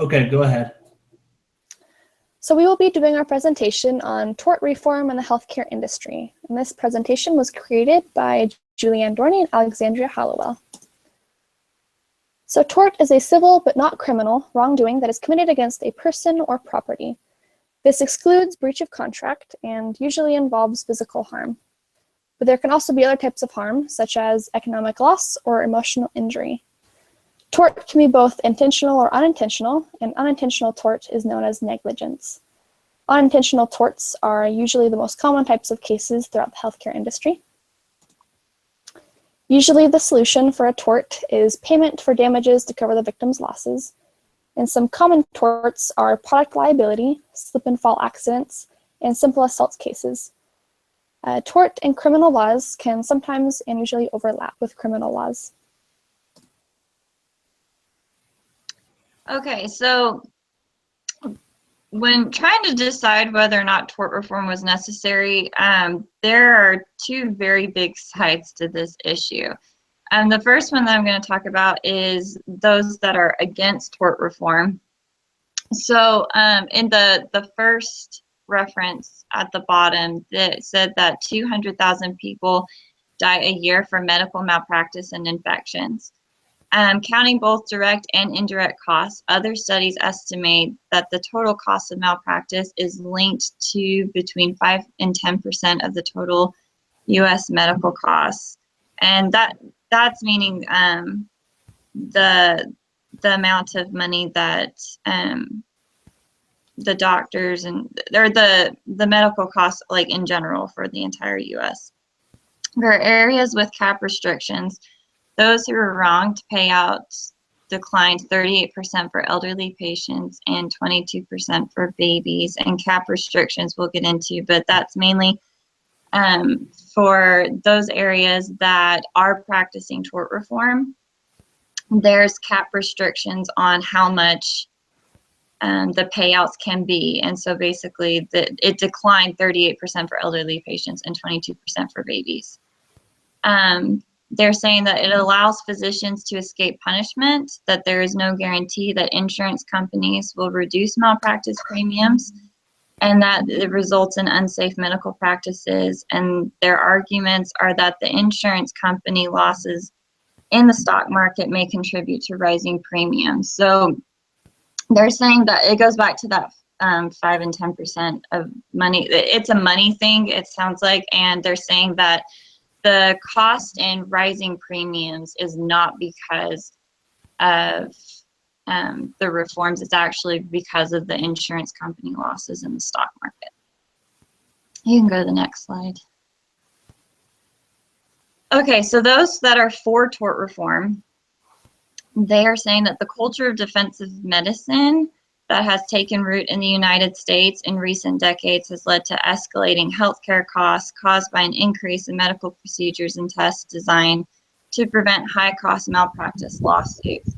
Okay, go ahead. So we will be doing our presentation on tort reform in the healthcare industry. And this presentation was created by Julianne Dorney and Alexandria Hallowell. So tort is a civil but not criminal wrongdoing that is committed against a person or property. This excludes breach of contract and usually involves physical harm. But there can also be other types of harm, such as economic loss or emotional injury. Tort can be both intentional or unintentional, and unintentional tort is known as negligence. Unintentional torts are usually the most common types of cases throughout the healthcare industry. Usually the solution for a tort is payment for damages to cover the victim's losses. And some common torts are product liability, slip and fall accidents, and simple assault cases. Tort and criminal laws can sometimes and usually overlap with criminal laws. Okay, so when trying to decide whether or not tort reform was necessary, there are two very big sides to this issue. The first one that I'm going to talk about is those that are against tort reform. So in the first reference at the bottom, it said that 200,000 people die a year from medical malpractice and infections. Counting both direct and indirect costs, other studies estimate that the total cost of malpractice is linked to between 5 and 10% of the total U.S. medical costs, and that's meaning the amount of money that the doctors or the medical costs, like in general, for the entire U.S. There are areas with cap restrictions. Those who were wronged payouts declined 38% for elderly patients and 22% for babies, and cap restrictions we'll get into, but that's mainly for those areas that are practicing tort reform. There's cap restrictions on how much the payouts can be, and so basically it declined 38% for elderly patients and 22% for babies. They're saying that it allows physicians to escape punishment, that there is no guarantee that insurance companies will reduce malpractice premiums, and that it results in unsafe medical practices. And their arguments are that the insurance company losses in the stock market may contribute to rising premiums. So they're saying that it goes back to that 5 and 10% of money. It's a money thing, it sounds like, and they're saying that the cost in rising premiums is not because of the reforms, it's actually because of the insurance company losses in the stock market. You can go to the next slide. Okay, so those that are for tort reform, they are saying that the culture of defensive medicine that has taken root in the United States in recent decades has led to escalating healthcare costs caused by an increase in medical procedures and tests designed to prevent high-cost malpractice lawsuits.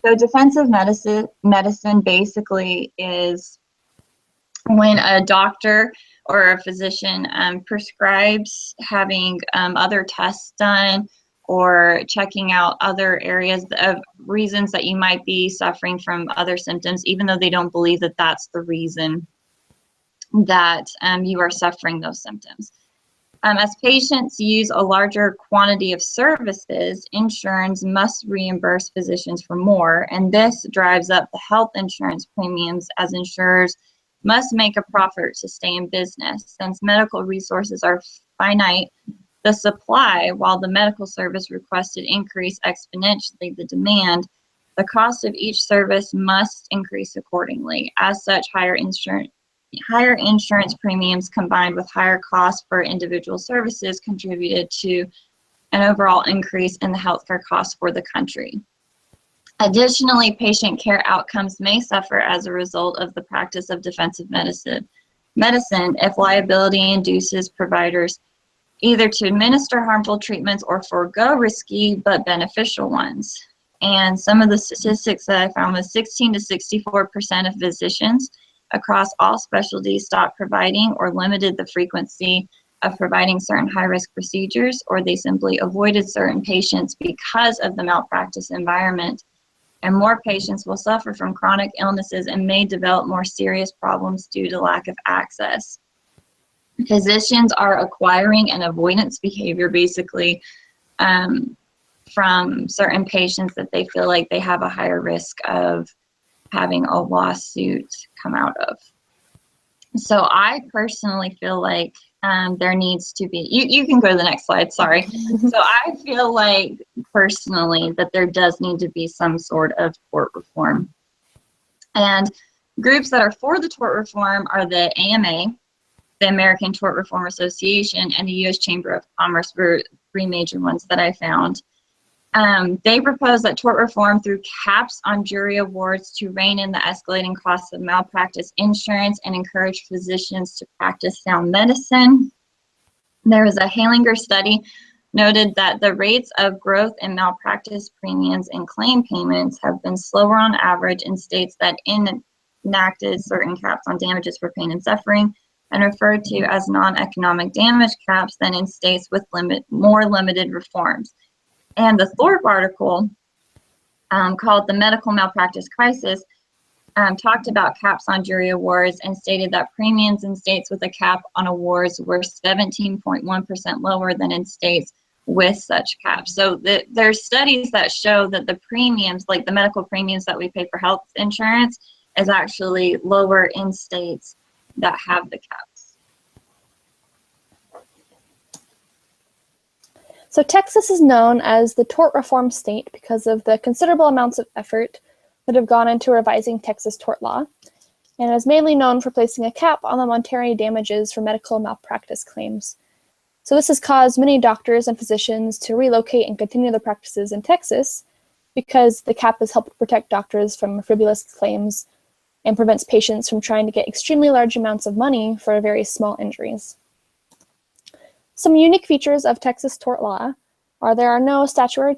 So defensive medicine basically is when a doctor or a physician prescribes having other tests done or checking out other areas of reasons that you might be suffering from other symptoms, even though they don't believe that that's the reason that you are suffering those symptoms. As patients use a larger quantity of services, insurance must reimburse physicians for more, and this drives up the health insurance premiums as insurers must make a profit to stay in business. Since medical resources are finite, the supply, while the medical service requested increase exponentially the demand, the cost of each service must increase accordingly. As such, higher insurance premiums combined with higher costs for individual services contributed to an overall increase in the healthcare costs for the country. Additionally, patient care outcomes may suffer as a result of the practice of defensive medicine if liability induces providers either to administer harmful treatments or forego risky but beneficial ones. And some of the statistics that I found was 16 to 64% of physicians across all specialties stopped providing or limited the frequency of providing certain high-risk procedures, or they simply avoided certain patients because of the malpractice environment. and more patients will suffer from chronic illnesses and may develop more serious problems due to lack of access. Physicians are acquiring an avoidance behavior, basically, from certain patients that they feel like they have a higher risk of having a lawsuit come out of. So I personally feel like there needs to be, you can go to the next slide, sorry. So I feel like personally that there does need to be some sort of tort reform. And groups that are for the tort reform are the AMA, the American Tort Reform Association, and the U.S. Chamber of Commerce were three major ones that I found. They propose that tort reform through caps on jury awards to rein in the escalating costs of malpractice insurance and encourage physicians to practice sound medicine. There was a Halinger study noted that the rates of growth in malpractice premiums and claim payments have been slower on average in states that enacted certain caps on damages for pain and suffering and referred to as non-economic damage caps than in states with more limited reforms. And the Thorpe article, called The Medical Malpractice Crisis, talked about caps on jury awards and stated that premiums in states with a cap on awards were 17.1% lower than in states with such caps. So there's studies that show that the premiums, like the medical premiums that we pay for health insurance, is actually lower in states that have the caps. So Texas is known as the tort reform state because of the considerable amounts of effort that have gone into revising Texas tort law, and is mainly known for placing a cap on the monetary damages for medical malpractice claims. So this has caused many doctors and physicians to relocate and continue their practices in Texas because the cap has helped protect doctors from frivolous claims and prevents patients from trying to get extremely large amounts of money for very small injuries. Some unique features of Texas tort law are there are no statutory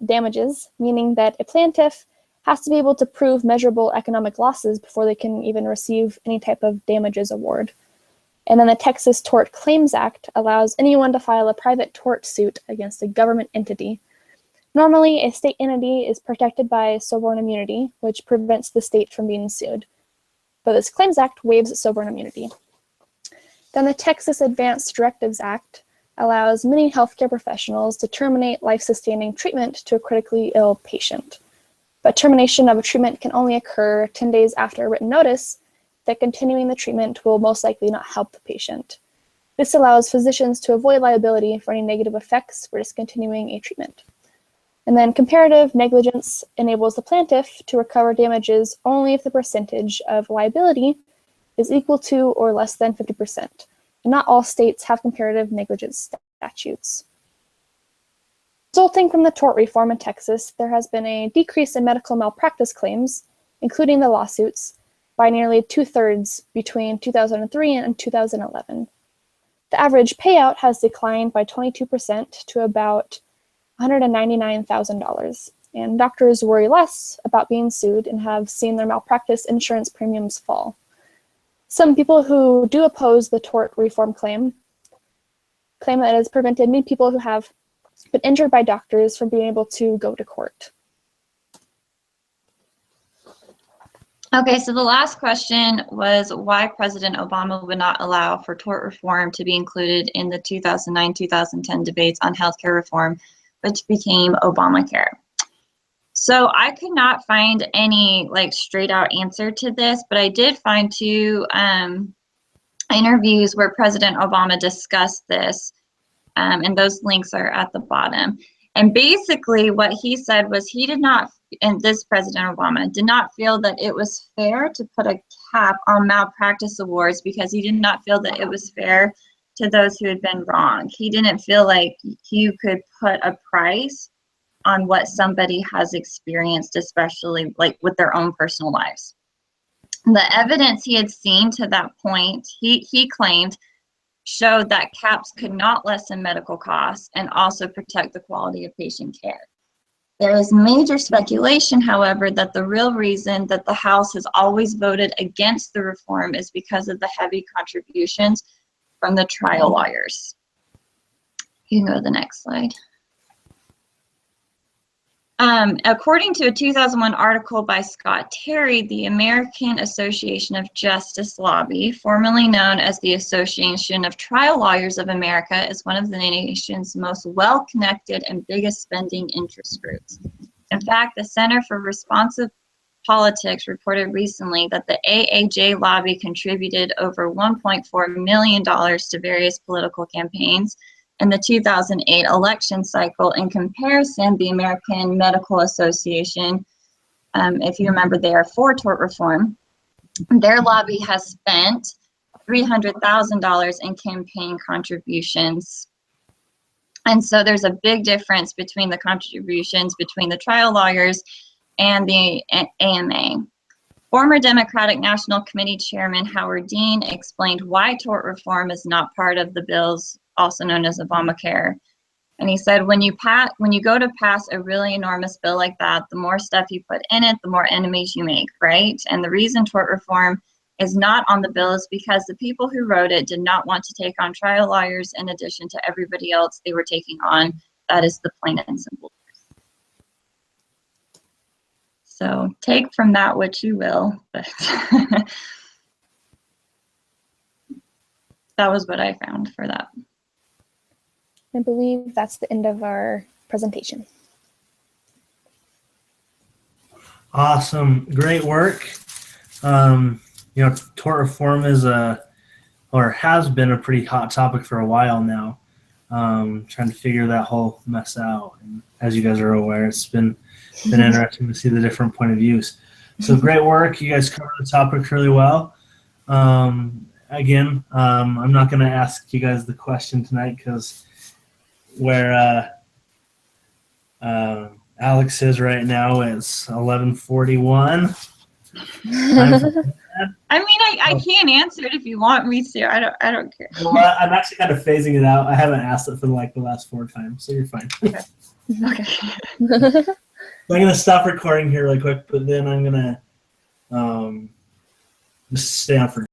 damages, meaning that a plaintiff has to be able to prove measurable economic losses before they can even receive any type of damages award. And then the Texas Tort Claims Act allows anyone to file a private tort suit against a government entity. Normally, a state entity is protected by sovereign immunity, which prevents the state from being sued. But this Claims Act waives sovereign immunity. Then the Texas Advanced Directives Act allows many healthcare professionals to terminate life-sustaining treatment to a critically ill patient. But termination of a treatment can only occur 10 days after a written notice that continuing the treatment will most likely not help the patient. This allows physicians to avoid liability for any negative effects for discontinuing a treatment. And then comparative negligence enables the plaintiff to recover damages only if the percentage of liability is equal to or less than 50%. And not all states have comparative negligence statutes. Resulting from the tort reform in Texas, there has been a decrease in medical malpractice claims, including the lawsuits, by nearly 2/3 between 2003 and 2011. The average payout has declined by 22% to about $199,000, and doctors worry less about being sued and have seen their malpractice insurance premiums fall. Some people who do oppose the tort reform claim that it has prevented many people who have been injured by doctors from being able to go to court. Okay, so the last question was why President Obama would not allow for tort reform to be included in the 2009-2010 debates on healthcare reform, which became Obamacare. So I could not find any straight out answer to this, but I did find two interviews where President Obama discussed this, and those links are at the bottom. And basically what he said was he did not, and this President Obama, did not feel that it was fair to put a cap on malpractice awards because he did not feel that it was fair to those who had been wronged. He didn't feel like you could put a price on what somebody has experienced, especially with their own personal lives. The evidence he had seen to that point, he claimed, showed that caps could not lessen medical costs and also protect the quality of patient care. There is major speculation, however, that the real reason that the House has always voted against the reform is because of the heavy contributions from the trial lawyers. You can go to the next slide. According to a 2001 article by Scott Terry, the American Association of Justice Lobby, formerly known as the Association of Trial Lawyers of America, is one of the nation's most well-connected and biggest spending interest groups. In fact, the Center for Responsive Politics reported recently that the AAJ lobby contributed over $1.4 million to various political campaigns in the 2008 election cycle. In comparison, the American Medical Association, if you remember, they are for tort reform. Their lobby has spent $300,000 in campaign contributions. And so there's a big difference between the contributions between the trial lawyers and the AMA. Former Democratic National Committee Chairman Howard Dean explained why tort reform is not part of the bills, also known as Obamacare. And he said, when you go to pass a really enormous bill like that, the more stuff you put in it, the more enemies you make, right? And the reason tort reform is not on the bill is because the people who wrote it did not want to take on trial lawyers in addition to everybody else they were taking on. That is the plain and simple. So take from that what you will, but that was what I found for that. I believe that's the end of our presentation. Awesome, great work. You know, tort reform is has been a pretty hot topic for a while now. Trying to figure that whole mess out. And as you guys are aware, it's been interesting to see the different point of views. So great work. You guys covered the topic really well. Again, I'm not going to ask you guys the question tonight because where Alex is right now is 11:41. I mean, I can't answer it if you want me to. I don't care. Well, I'm actually kind of phasing it out. I haven't asked it for like the last 4 times, so you're fine. Okay. I'm going to stop recording here really quick, but then I'm going to just stay on for